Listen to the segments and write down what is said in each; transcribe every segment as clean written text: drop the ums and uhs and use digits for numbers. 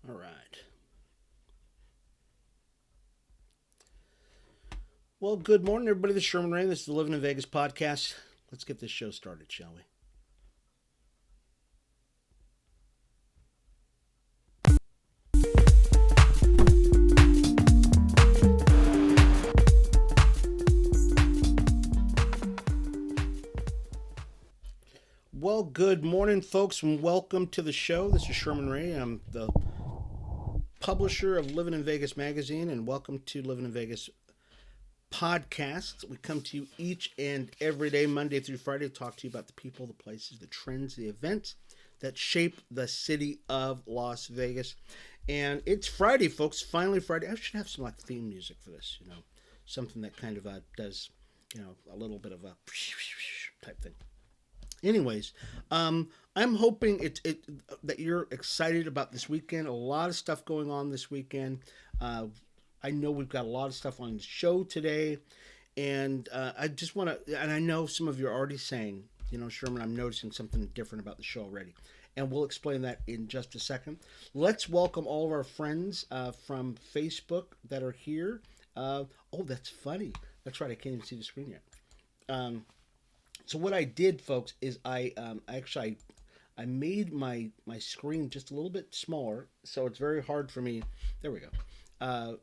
All right. Well, good morning, everybody. This is Sherman Ray. This is the Livin in Vegas podcast. Let's get this show started, shall we? Well, good morning, folks, and welcome to the show. This is Sherman Ray. I'm the publisher of Livin in Vegas magazine, and welcome to Livin in Vegas podcast. We come to you each and every day, Monday through Friday, to talk to you about the people, the places, the trends, the events that shape the city of Las Vegas. And it's Friday, folks. Finally, Friday. I should have some like theme music for this, something that kind of does, a little bit of a type thing. Anyways, I'm hoping that you're excited about this weekend. A lot of stuff going on this weekend. Uh, I know we've got a lot of stuff on the show today, and I just want to. And I know some of you are already saying, Sherman, I'm noticing something different about the show already, and we'll explain that in just a second. Let's welcome all of our friends from Facebook that are here. Oh, that's funny. That's right. I can't even see the screen yet. Um, so what I did, folks, is I made my screen just a little bit smaller, so it's very hard for me. There we go. Uh,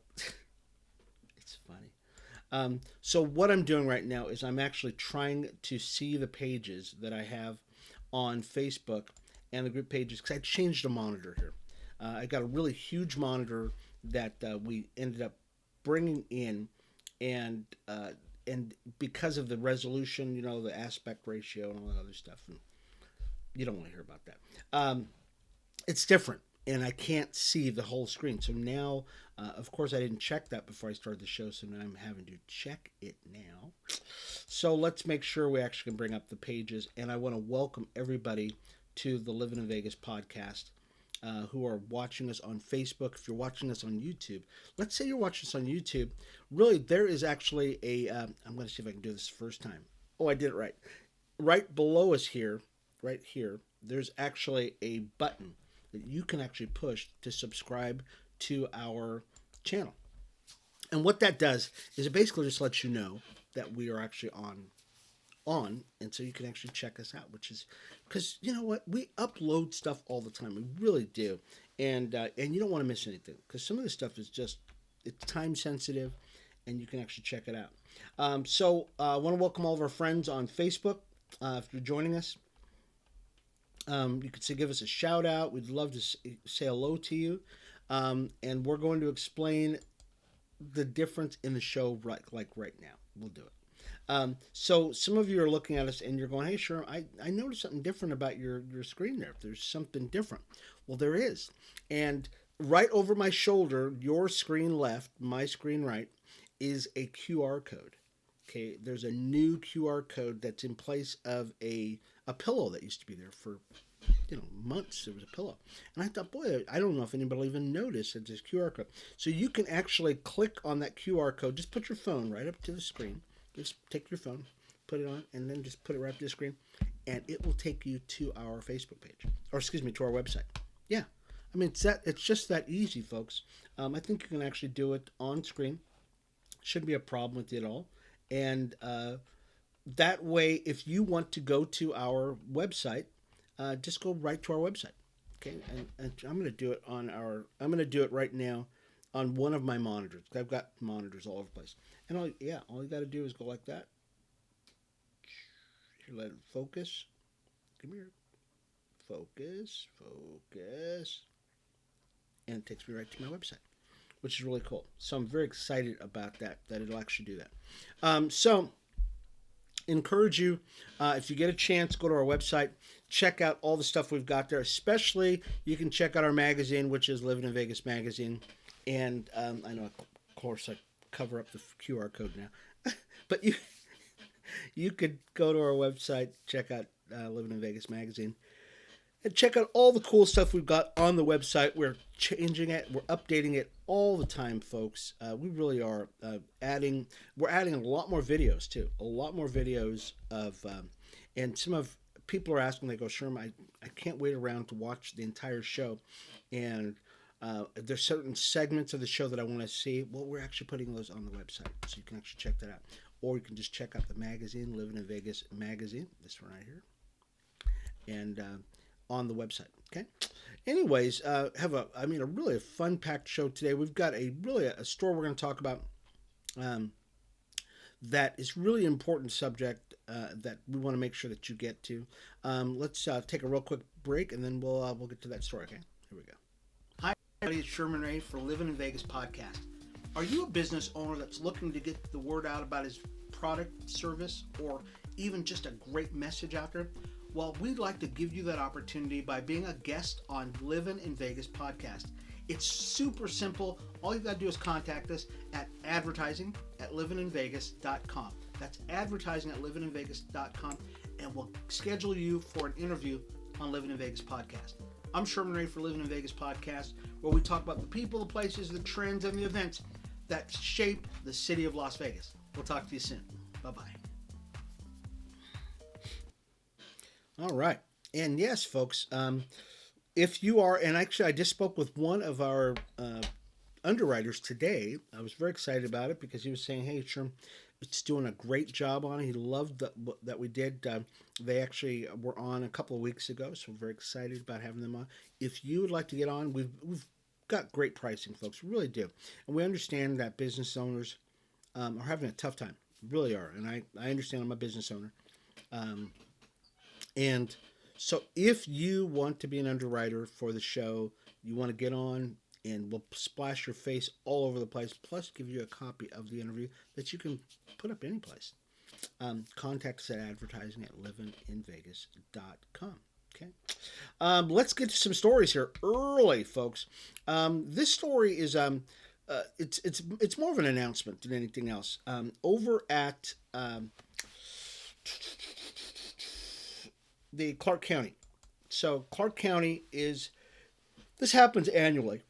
it's funny. So what I'm doing right now is I'm actually trying to see the pages that I have on Facebook and the group pages because I changed the monitor here. I got a really huge monitor that we ended up bringing in, and and because of the resolution, the aspect ratio and all that other stuff, and you don't want to hear about that. It's different, and I can't see the whole screen. So now, of course, I didn't check that before I started the show, so now I'm having to check it now. So let's make sure we actually can bring up the pages, and I want to welcome everybody to the Livin in Vegas podcast. Who are watching us on Facebook? If you're watching us on YouTube, let's say you're watching us on YouTube. Really, there is actually a. I'm going to see if I can do this first time. Oh, I did it right. Right below us here, right here, there's actually a button that you can actually push to subscribe to our channel. And what that does is it basically just lets you know that we are actually on, and so you can actually check us out, which is because you know what, we upload stuff all the time, we really do. And you don't want to miss anything because some of this stuff is just, it's time sensitive, and you can actually check it out. So I want to welcome all of our friends on Facebook. If you're joining us, you could say, give us a shout out. We'd love to say hello to you. And we're going to explain the difference in the show right now. We'll do it. So some of you are looking at us and you're going, hey, sure, I noticed something different about your screen there. There's something different. Well, there is. And right over my shoulder, your screen left, my screen right, is a QR code. Okay, there's a new QR code that's in place of a pillow that used to be there for months. There was a pillow, and I thought, boy, I don't know if anybody will even notice it's this QR code. So you can actually click on that QR code. Just put your phone right up to the screen. Just take your phone, put it on, and then just put it right up to the screen, and it will take you to our Facebook page, or excuse me, to our website. Yeah, I mean it's just that easy, folks. I think you can actually do it on screen. Shouldn't be a problem with it at all, and that way, if you want to go to our website, just go right to our website. Okay, and I'm going to do it on our. I'm going to do it right now on one of my monitors. I've got monitors all over the place, and all you got to do is go like that. Here, let it focus. Come here, focus, and it takes me right to my website, which is really cool. So I'm very excited about that. That it'll actually do that. So encourage you, if you get a chance, go to our website, check out all the stuff we've got there. Especially you can check out our magazine, which is Livin in Vegas magazine. And I know, of course, I cover up the QR code now, but you could go to our website, check out Livin in Vegas magazine, and check out all the cool stuff we've got on the website. We're changing it, we're updating it all the time, folks. We really are adding. We're adding a lot more videos too, a lot more videos of, and some of people are asking. They go, Sherm, I can't wait around to watch the entire show, and There's certain segments of the show that I want to see. Well, we're actually putting those on the website, so you can actually check that out. Or you can just check out the magazine, Livin in Vegas magazine, this one right here, and on the website. Okay. Anyways, a really fun packed show today. We've got a store we're going to talk about. Um, that is really important subject that we want to make sure that you get to. Let's take a real quick break, and then we'll get to that story. Okay, here we go. Hi, everybody. It's Sherman Ray for Livin in Vegas podcast. Are you a business owner that's looking to get the word out about his product, service, or even just a great message out there? Well, we'd like to give you that opportunity by being a guest on Livin in Vegas podcast. It's super simple. All you've got to do is contact us at advertising@livininvegas.com. That's advertising@livininvegas.com, and we'll schedule you for an interview on Livin in Vegas podcast. I'm Sherman Ray for Livin in Vegas podcast, where we talk about the people, the places, the trends, and the events that shape the city of Las Vegas. We'll talk to you soon. Bye-bye. All right. And yes, folks, if you are, and actually I just spoke with one of our underwriters today. I was very excited about it because he was saying, hey, Sherm, it's doing a great job on it. He loved that we did. They actually were on a couple of weeks ago, so we're very excited about having them on. If you would like to get on, we've got great pricing, folks. We really do. And we understand that business owners are having a tough time. Really are. And I understand I'm a business owner. And so if you want to be an underwriter for the show, you want to get on, and we'll splash your face all over the place, plus give you a copy of the interview that you can put up any place. Contact us at advertising@livininvegas.com. Okay. Let's get to some stories here early, folks. This story is it's more of an announcement than anything else. Over at the Clark County. So Clark County this happens annually,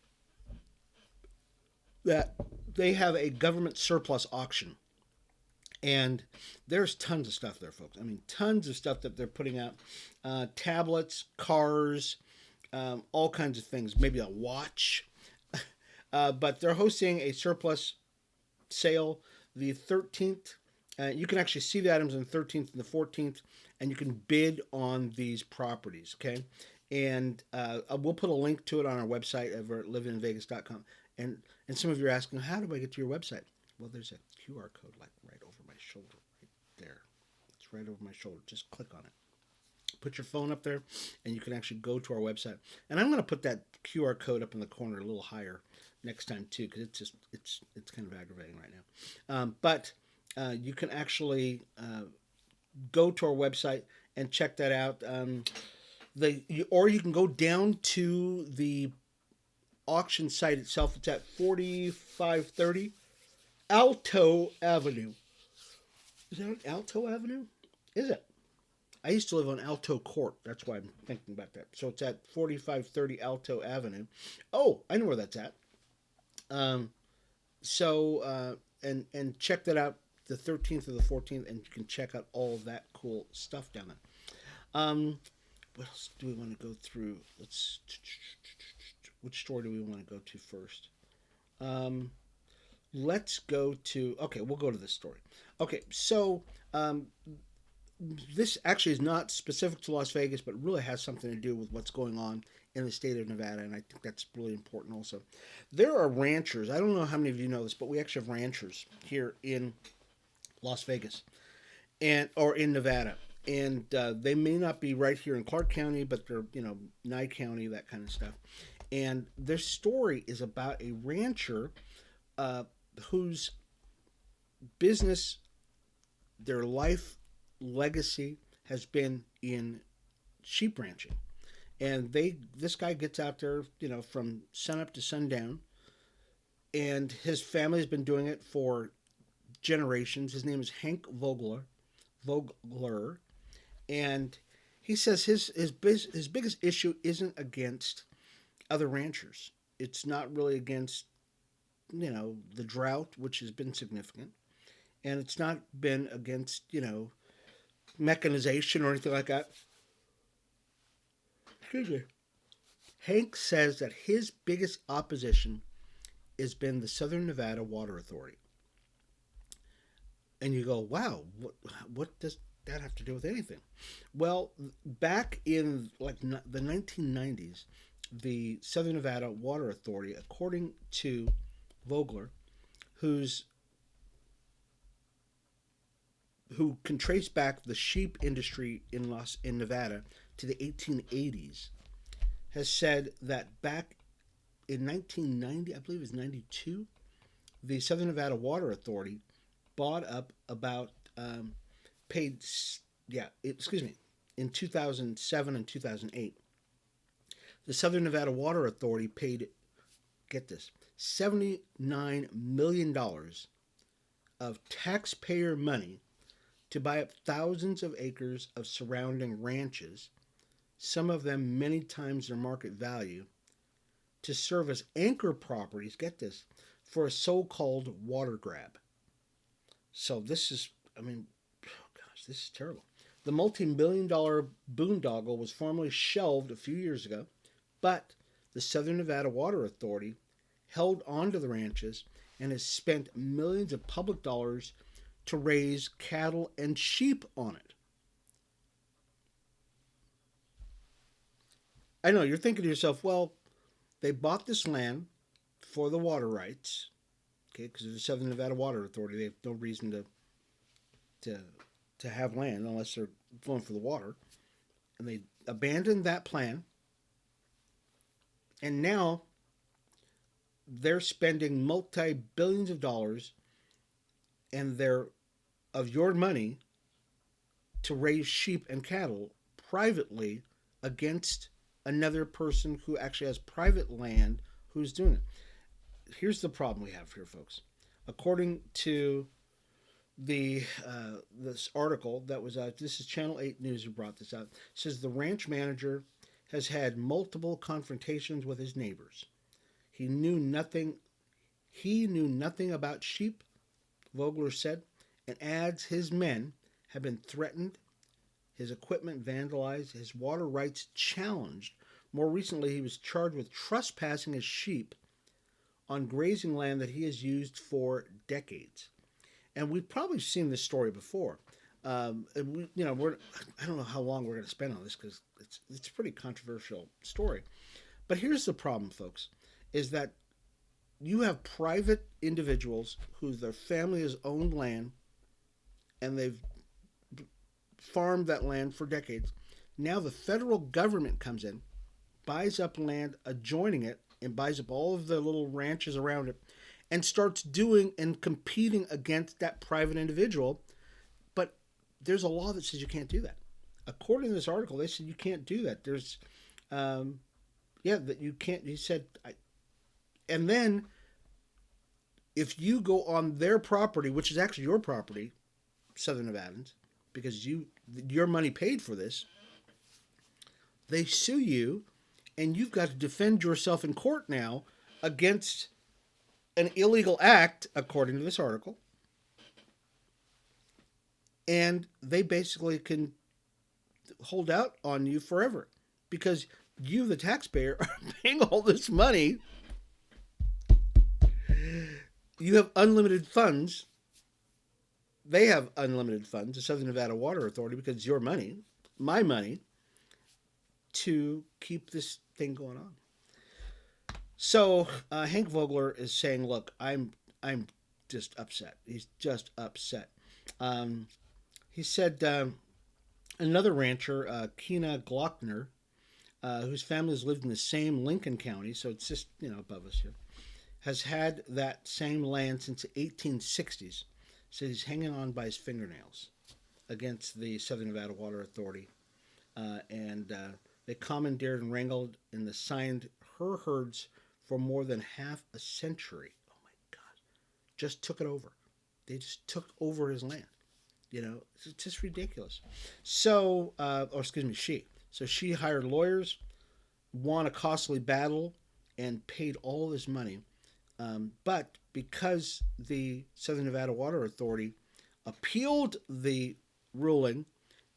that they have a government surplus auction. And there's tons of stuff there, folks. I mean, tons of stuff that they're putting out. Tablets, cars, all kinds of things. Maybe a watch. But they're hosting a surplus sale the 13th. You can actually see the items on the 13th and the 14th, and you can bid on these properties, okay? And we'll put a link to it on our website over at livininvegas.com. And some of you are asking, how do I get to your website? Well, there's a QR code like right over my shoulder, right there. It's right over my shoulder. Just click on it. Put your phone up there, and you can actually go to our website. And I'm going to put that QR code up in the corner a little higher next time too, because it's kind of aggravating right now. But you can actually go to our website and check that out. Or you can go down to the auction site itself. It's at 4530 Alto Avenue. Is that on Alto Avenue? Is it? I used to live on Alto Court. That's why I'm thinking about that. So it's at 4530 Alto Avenue. Oh, I know where that's at. And check that out the 13th or the 14th, and you can check out all of that cool stuff down there. What else do we want to go through? Which store do we want to go to first? Let's go to, we'll go to this story. Okay, so this actually is not specific to Las Vegas, but really has something to do with what's going on in the state of Nevada, and I think that's really important also. There are ranchers. I don't know how many of you know this, but we actually have ranchers here in Las Vegas or in Nevada. And they may not be right here in Clark County, but they're, Nye County, that kind of stuff. And their story is about a rancher whose business, their life legacy has been in sheep ranching. And this guy gets out there, from sunup to sundown. And his family has been doing it for generations. His name is Hank Vogler. And he says his biggest issue isn't against other ranchers. It's not really against, the drought, which has been significant. And it's not been against, mechanization or anything like that. Excuse me. Hank says that his biggest opposition has been the Southern Nevada Water Authority. And you go, wow, what does that have to do with anything? Well, back in like the 1990s, the Southern Nevada Water Authority, according to Vogler, who's who can trace back the sheep industry in Nevada to the 1880s, has said that back in 1990, I believe it was 92, the Southern Nevada Water Authority bought up about paid yeah excuse me in 2007 and 2008. The Southern Nevada Water Authority paid, get this, $79 million of taxpayer money to buy up thousands of acres of surrounding ranches, some of them many times their market value, to serve as anchor properties, get this, for a so-called water grab. So this is, I mean, oh gosh, this is terrible. The multi-million dollar boondoggle was formally shelved a few years ago, but the Southern Nevada Water Authority held onto the ranches and has spent millions of public dollars to raise cattle and sheep on it. I know you're thinking to yourself, well, they bought this land for the water rights, okay, because of the Southern Nevada Water Authority. They have no reason to to have land unless they're going for the water, and they abandoned that plan, and now they're spending multi billions of dollars and they're of your money to raise sheep and cattle privately against another person who actually has private land who's doing it. Here's the problem we have here, folks. According to the this article that was out, this is Channel 8 News who brought this out. It says the ranch manager has had multiple confrontations with his neighbors. He knew nothing. He knew nothing about sheep, Vogler said, and adds his men have been threatened, his equipment vandalized, his water rights challenged. More recently, he was charged with trespassing his sheep on grazing land that he has used for decades. And we've probably seen this story before. And we, I don't know how long we're going to spend on this because it's a pretty controversial story. But here's the problem, folks, is that you have private individuals who their family has owned land and they've farmed that land for decades. Now the federal government comes in, buys up land adjoining it, and buys up all of the little ranches around it, and starts doing and competing against that private individual. But there's a law that says you can't do that. According to this article, they said you can't do that. There's, that you can't. He said, and then if you go on their property, which is actually your property, Southern Nevadans, because your money paid for this, they sue you, and you've got to defend yourself in court now against an illegal act, according to this article. And they basically can hold out on you forever because you, the taxpayer, are paying all this money. You have unlimited funds. They have unlimited funds, the Southern Nevada Water Authority, because it's your money, my money, to keep this thing going on. So Hank Vogler is saying, "Look, I'm just upset. He's just upset." He said another rancher, Keena Glockner, whose family has lived in the same Lincoln County, so it's just above us here, has had that same land since the 1860s. So he's hanging on by his fingernails against the Southern Nevada Water Authority, and they commandeered and wrangled and assigned her herds for more than half a century. Oh my God. Just took it over. They just took over his land. It's just ridiculous. So, she. So she hired lawyers, won a costly battle, and paid all this money. But because the Southern Nevada Water Authority appealed the ruling,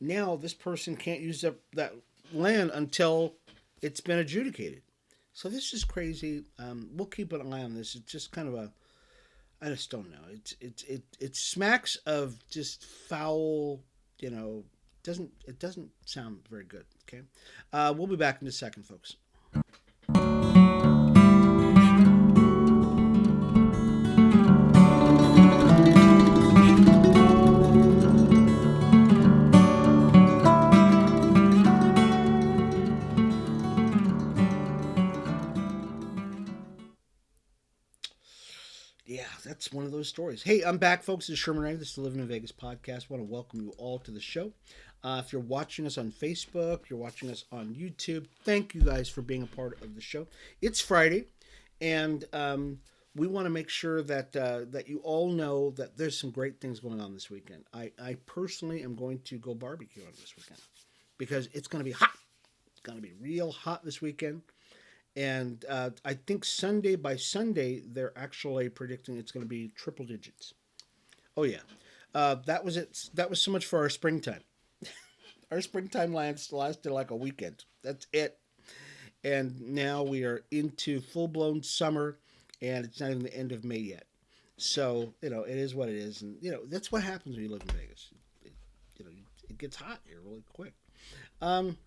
now this person can't use that land until it's been adjudicated. So this is crazy. We'll keep an eye on this. It's just kind of a, I just don't know. It smacks of just foul. You know, it doesn't sound very good. Okay, we'll be back in a second, folks. Yeah, that's one of those stories. Hey, I'm back, folks. This is Sherman Ray. This is the Living in Vegas podcast. I want to welcome you all to the show. If you're watching us on Facebook, you're watching us on YouTube, thank you guys for being a part of the show. It's Friday, and we want to make sure that you all know that there's some great things going on this weekend. I personally am going to go barbecue on this weekend because it's going to be hot. It's going to be real hot this weekend. And I think Sunday by Sunday, they're actually predicting it's going to be triple digits. Oh yeah, that was it. That was so much for our springtime. Our springtime lasted like a weekend. That's it. And now we are into full blown summer, and it's not even the end of May yet. So it is what it is, and that's what happens when you live in Vegas. It gets hot here really quick. Um,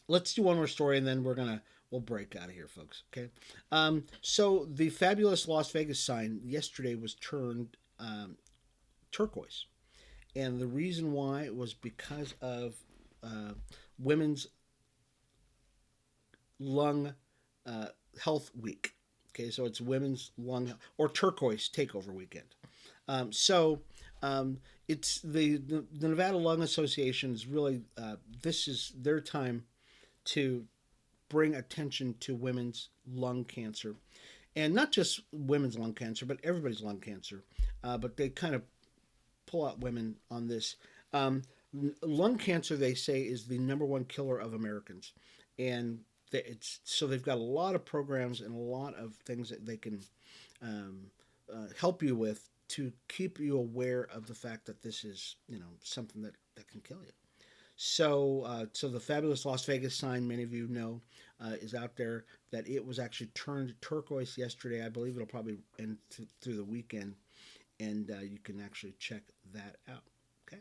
let's do one more story, and then we'll break out of here, folks. Okay. So the fabulous Las Vegas sign yesterday was turned turquoise, and the reason why was because of Women's Lung Health Week. Okay, so it's Women's Lung or Turquoise Takeover Weekend. So it's the Nevada Lung Association is really this is their time to bring attention to women's lung cancer, and not just women's lung cancer, but everybody's lung cancer. But they kind of pull out women on this. Lung cancer, they say, is the number one killer of Americans, and so they've got a lot of programs and a lot of things that they can help you with to keep you aware of the fact that this is something that can kill you. So the fabulous Las Vegas sign, many of you know, is out there. That it was actually turned turquoise yesterday. I believe it'll probably end through the weekend, and you can actually check that out. Okay,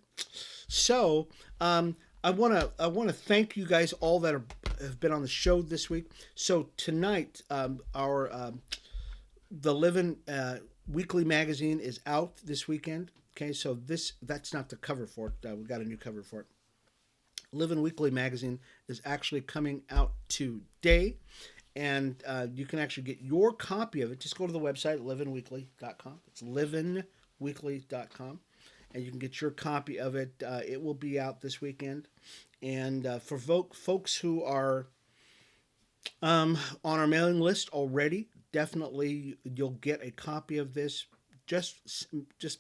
so I want to thank you guys all that have been on the show this week. So tonight, our the Livin weekly magazine is out this weekend. Okay, so that's not the cover for it. We got a new cover for it. Livin Weekly magazine is actually coming out today, and you can actually get your copy of it. Just go to the website, livinweekly.com. It's livinweekly.com, and you can get your copy of it. It will be out this weekend. And for folks who are on our mailing list already, definitely you'll get a copy of this. Just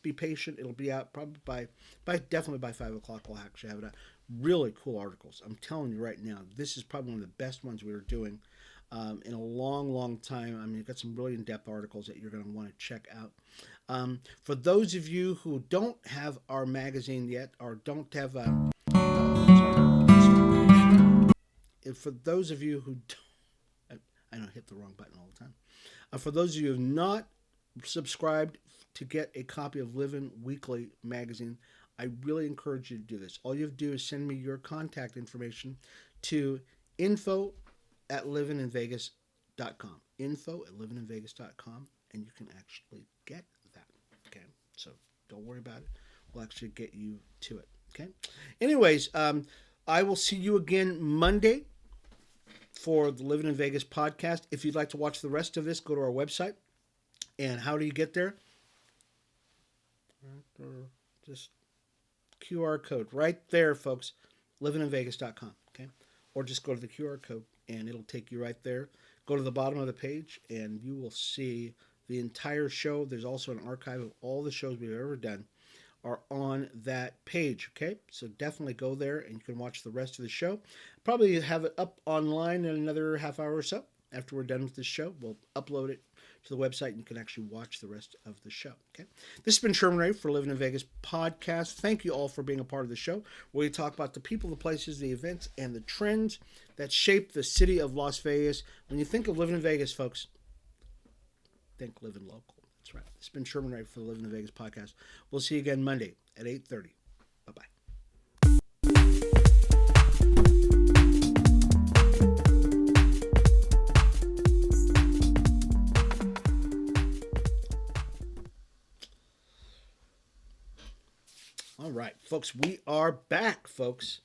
be patient. It'll be out probably definitely by 5 o'clock. We'll actually have it out. Really cool articles. I'm telling you right now, this is probably one of the best ones we were doing in a long, long time. I mean, you've got some really in-depth articles that you're going to want to check out. For those of you who don't have our magazine yet, or don't have for those of you who don't, I know I hit the wrong button all the time. For those of you who have not subscribed to get a copy of Livin Weekly magazine, I really encourage you to do this. All you have to do is send me your contact information to info@livininvegas.com. Info@livininvegas.com, and you can actually get that. Okay, so don't worry about it. We'll actually get you to it. Okay. Anyways, I will see you again Monday for the Livin in Vegas podcast. If you'd like to watch the rest of this, go to our website. And how do you get there? Just QR code right there, folks. livininvegas.com. Okay, or just go to the QR code and it'll take you right there. Go to the bottom of the page and you will see the entire show. There's also an archive of all the shows we've ever done are on that page. Okay, so definitely go there and you can watch the rest of the show. Probably have it up online in another half hour or so. After we're done with this show, we'll upload it to the website and you can actually watch the rest of the show. Okay, this has been Sherman Ray for Livin in Vegas podcast. Thank you all for being a part of the show, where we talk about the people, the places, the events, and the trends that shaped the city of Las Vegas. When you think of living in Vegas, folks, think living local. That's right. It's been Sherman Ray for the Living in Vegas podcast. We'll see you again Monday at 8:30. Bye-bye. All right, folks, we are back, folks.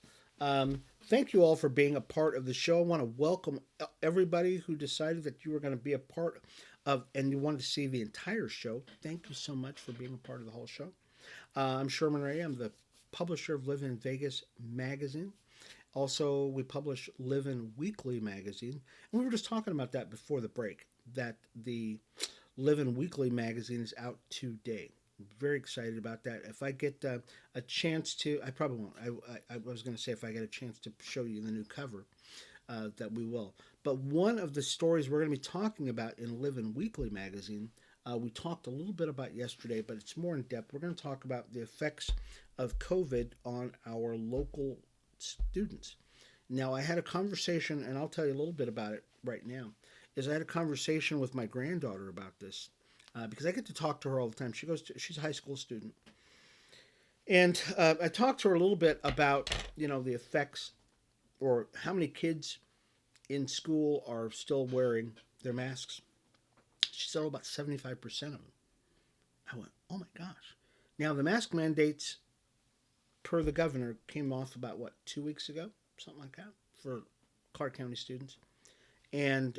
Thank you all for being a part of the show. I want to welcome everybody who decided that you were going to be a part of and you wanted to see the entire show. Thank you so much for being a part of the whole show. I'm Sherman Ray. I'm the publisher of Livin in Vegas magazine. Also, we publish Livin Weekly magazine. And we were just talking about that before the break, that the Livin Weekly magazine is out today. I'm very excited about that. If I get a chance to, I probably won't. I was going to say if I get a chance to show you the new cover, that we will. But one of the stories we're going to be talking about in Livin Weekly magazine, we talked a little bit about yesterday, but it's more in depth. We're going to talk about the effects of COVID on our local students. Now, I had a conversation, and I'll tell you a little bit about it right now, is I had a conversation with my granddaughter about this. Because I get to talk to her all the time. She's a high school student. And I talked to her a little bit about, the effects or how many kids in school are still wearing their masks. She said about 75% of them. I went, oh my gosh. Now, the mask mandates, per the governor, came off about, 2 weeks ago? Something like that, for Clark County students. And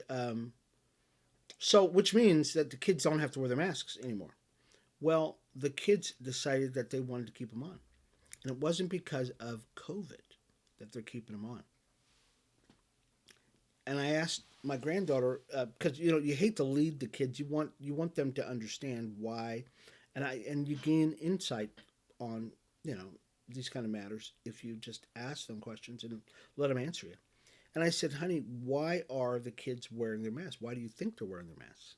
so, which means that the kids don't have to wear their masks anymore. Well, the kids decided that they wanted to keep them on. And it wasn't because of COVID that they're keeping them on. And I asked my granddaughter, because, you hate to lead the kids. You want them to understand why. And you gain insight on, these kind of matters if you just ask them questions and let them answer you. And I said, honey, why are the kids wearing their masks? Why do you think they're wearing their masks?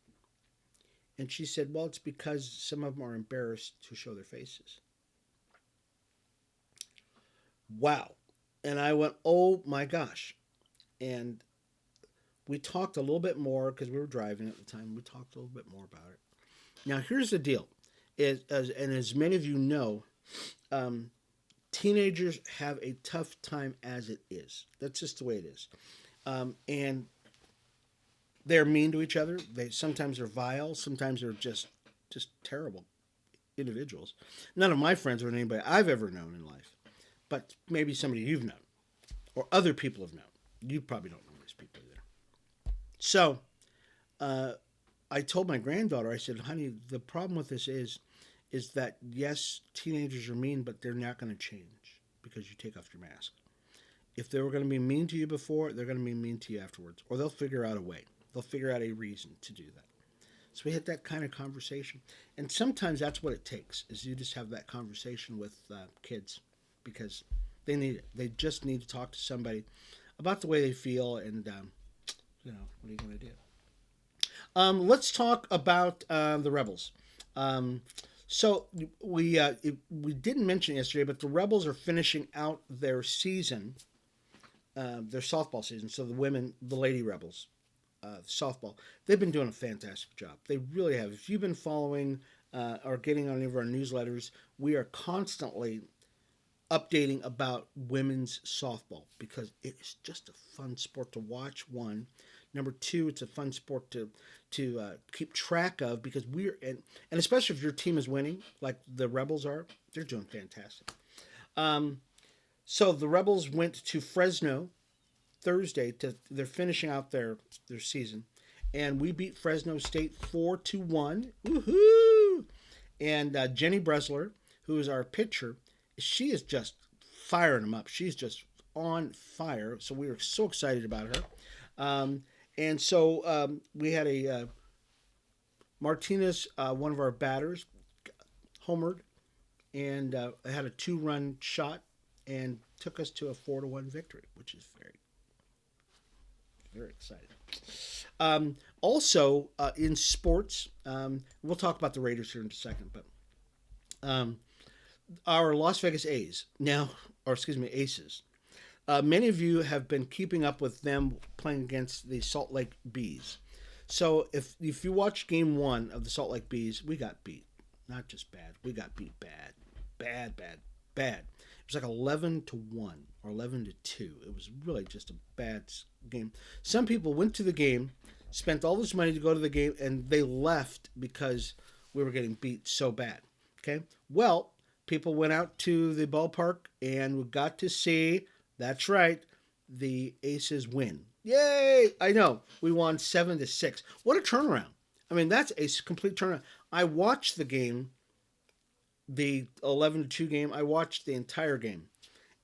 And she said, well, it's because some of them are embarrassed to show their faces. Wow. And I went, oh my gosh. And we talked a little bit more because we were driving at the time. We talked a little bit more about it. Now, here's the deal. As many of you know, teenagers have a tough time as it is. That's just the way it is. And they're mean to each other. Sometimes they're vile. Sometimes they're just terrible individuals. None of my friends are anybody I've ever known in life. But maybe somebody you've known. Or other people have known. You probably don't know these people either. So, I told my granddaughter, I said, honey, the problem with this is that, yes, teenagers are mean, but they're not going to change because you take off your mask. If they were going to be mean to you before, they're going to be mean to you afterwards. Or they'll figure out a way. They'll figure out a reason to do that. So we had that kind of conversation. And sometimes that's what it takes, is you just have that conversation with kids because they need it. They just need to talk to somebody about the way they feel and, what are you going to do? Let's talk about the Rebels. So we didn't mention yesterday, but the Rebels are finishing out their season, their softball season. So the Lady Rebels, softball, they've been doing a fantastic job. They really have. If you've been following or getting on any of our newsletters, we are constantly updating about women's softball because it is just a fun sport to watch. One. Number two, it's a fun sport to keep track of because and especially if your team is winning, like the Rebels are, they're doing fantastic. So the Rebels went to Fresno Thursday. They're finishing out their season, and we beat Fresno State 4-1. Woohoo! And Jenny Bresler, who is our pitcher, she is just firing them up. She's just on fire. So we were so excited about her. And so we had a Martinez, one of our batters, homered, and had a 2-run shot and took us to a 4-1 victory, which is very, very exciting. Also, in sports, we'll talk about the Raiders here in a second, but our Las Vegas Aces, Many of you have been keeping up with them playing against the Salt Lake Bees. So if you watch game one of the Salt Lake Bees, we got beat. Not just bad, we got beat bad, bad, bad, bad. It was like 11-1 or 11-2. It was really just a bad game. Some people went to the game, spent all this money to go to the game, and they left because we were getting beat so bad. Okay, well, people went out to the ballpark and we got to see. That's right, the Aces win. Yay! I know we won 7-6. What a turnaround! I mean, that's a complete turnaround. I watched the game, the 11-2 game. I watched the entire game,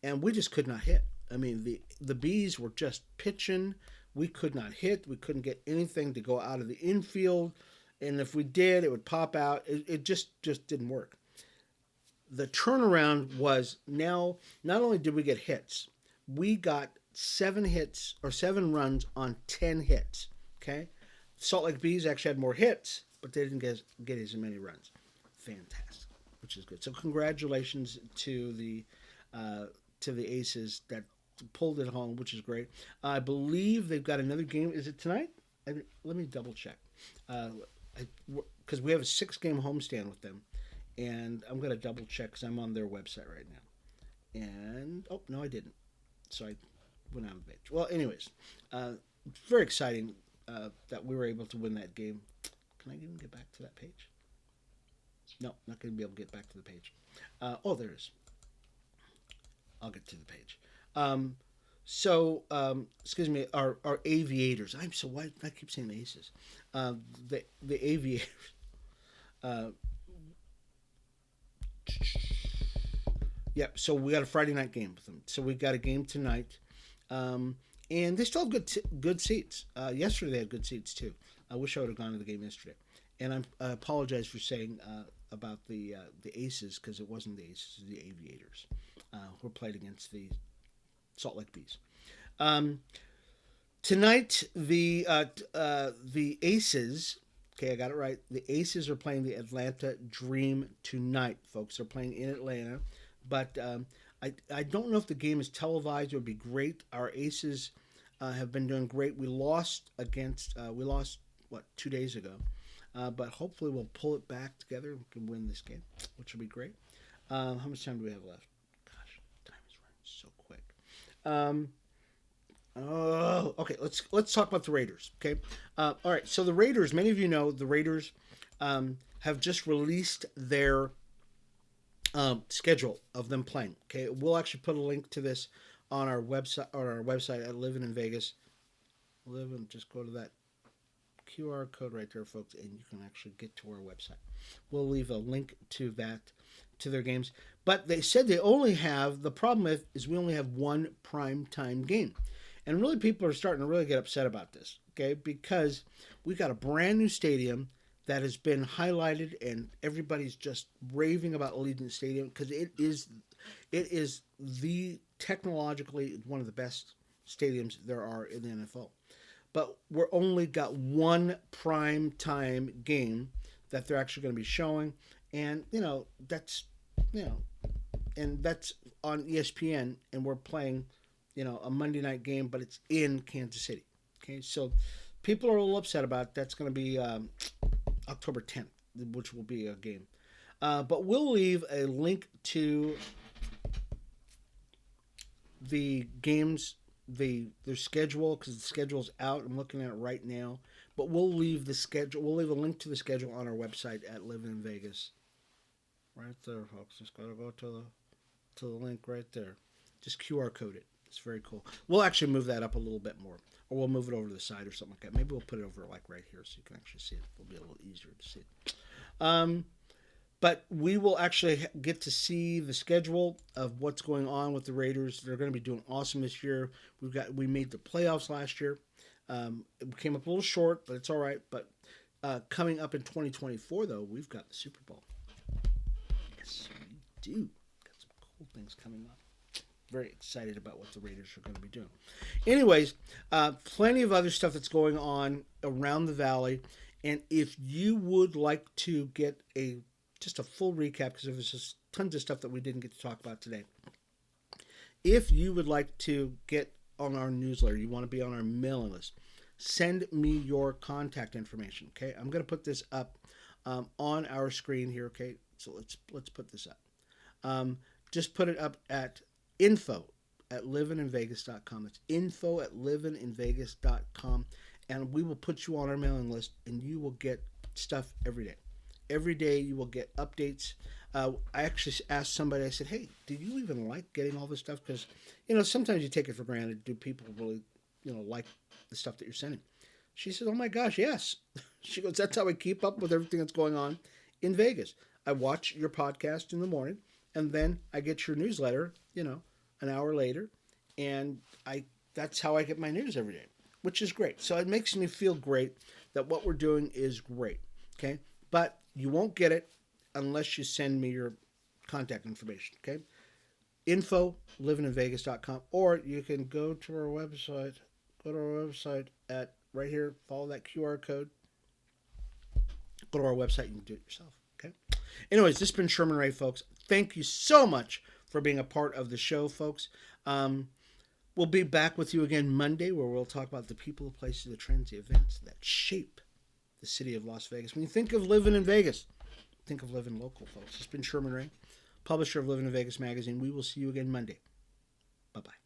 and we just could not hit. I mean, the Bees were just pitching. We could not hit. We couldn't get anything to go out of the infield, and if we did, it would pop out. It just didn't work. The turnaround was now. Not only did we get hits, we got 7 hits or 7 runs on 10 hits. Okay, Salt Lake Bees actually had more hits, but they didn't get as many runs. Fantastic, which is good. So congratulations to the Aces that pulled it home, which is great. I believe they've got another game. Is it tonight? Let me double check. Because we have a 6-game homestand with them, and I'm going to double check because I'm on their website right now. And oh no, I didn't. So I went on the page. Well, anyways, very exciting that we were able to win that game. Can I even get back to that page? No, not going to be able to get back to the page. Oh, there it is. I'll get to the page. Excuse me, our aviators. I'm so why I keep saying Aces. The aviators. Yep. So we got a Friday night game with them. So we got a game tonight, and they still have good seats. Yesterday they had good seats too. I wish I would have gone to the game yesterday. And I apologize for saying about the Aces because it wasn't the Aces, it was the Aviators who played against the Salt Lake Bees. Tonight the Aces. Okay, I got it right. The Aces are playing the Atlanta Dream tonight, folks. They're playing in Atlanta, but I don't know if the game is televised. It would be great. Our Aces have been doing great. We lost 2 days ago, but hopefully we'll pull it back together and can win this game, which will be great. How much time do we have left? Gosh, time is running so quick. Okay. Let's talk about the Raiders. Okay. All right. So the Raiders, many of you know, the Raiders have just released their schedule of them playing. Okay. We'll actually put a link to this on our website at Livin in Vegas. Livin, just go to that QR code right there, folks, and you can actually get to our website. We'll leave a link to that, to their games. But they said they only have, the problem is we only have one prime time game. And really people are starting to really get upset about this, okay? Because we got a brand new stadium that has been highlighted and everybody's just raving about Allegiant Stadium because it is the technologically one of the best stadiums there are in the NFL. But we're only got one prime time game that they're actually going to be showing, and that's on ESPN, and we're playing a Monday night game, but it's in Kansas City. Okay, so people are a little upset about it. That's going to be October 10th, which will be a game. But we'll leave a link to the games, their schedule, because the schedule's out. I'm looking at it right now. But we'll leave the schedule. We'll leave a link to the schedule on our website at Livin in Vegas. Right there, folks. Just gotta go to the link right there. Just QR code it. It's very cool. We'll actually move that up a little bit more, or we'll move it over to the side or something like that. Maybe we'll put it over like right here so you can actually see it. It'll be a little easier to see it. But we will actually get to see the schedule of what's going on with the Raiders. They're going to be doing awesome this year. We made the playoffs last year. It came up a little short, but it's all right. But coming up in 2024, though, we've got the Super Bowl. Yes, we do. Got some cool things coming up. Very excited about what the Raiders are going to be doing. Anyways, plenty of other stuff that's going on around the Valley. And if you would like to get just a full recap, because there was just tons of stuff that we didn't get to talk about today. If you would like to get on our newsletter, you want to be on our mailing list, send me your contact information. Okay, I'm going to put this up on our screen here. Okay, so let's put this up. Just put it up at info@livininvegas.com. It's info@livininvegas.com, and we will put you on our mailing list, and you will get stuff every day. Every day you will get updates. I actually asked somebody, I said, hey, do you even like getting all this stuff? Because, sometimes you take it for granted. Do people really, like the stuff that you're sending? She said, oh my gosh, yes. She goes, that's how I keep up with everything that's going on in Vegas. I watch your podcast in the morning, and then I get your newsletter, an hour later, and that's how I get my news every day, which is great. So it makes me feel great that what we're doing is great, okay? But you won't get it unless you send me your contact information, okay? info@livininvegas.com, or you can go to our website. Go to our website at right here, follow that QR code. Go to our website, you can do it yourself, okay? Anyways, this has been Sherman Ray, folks. Thank you so much for being a part of the show, folks. We'll be back with you again Monday, where we'll talk about the people, the places, the trends, the events that shape the city of Las Vegas. When you think of living in Vegas, think of living local, folks. It's been Sherman Ray, publisher of Livin in Vegas magazine. We will see you again Monday. Bye-bye.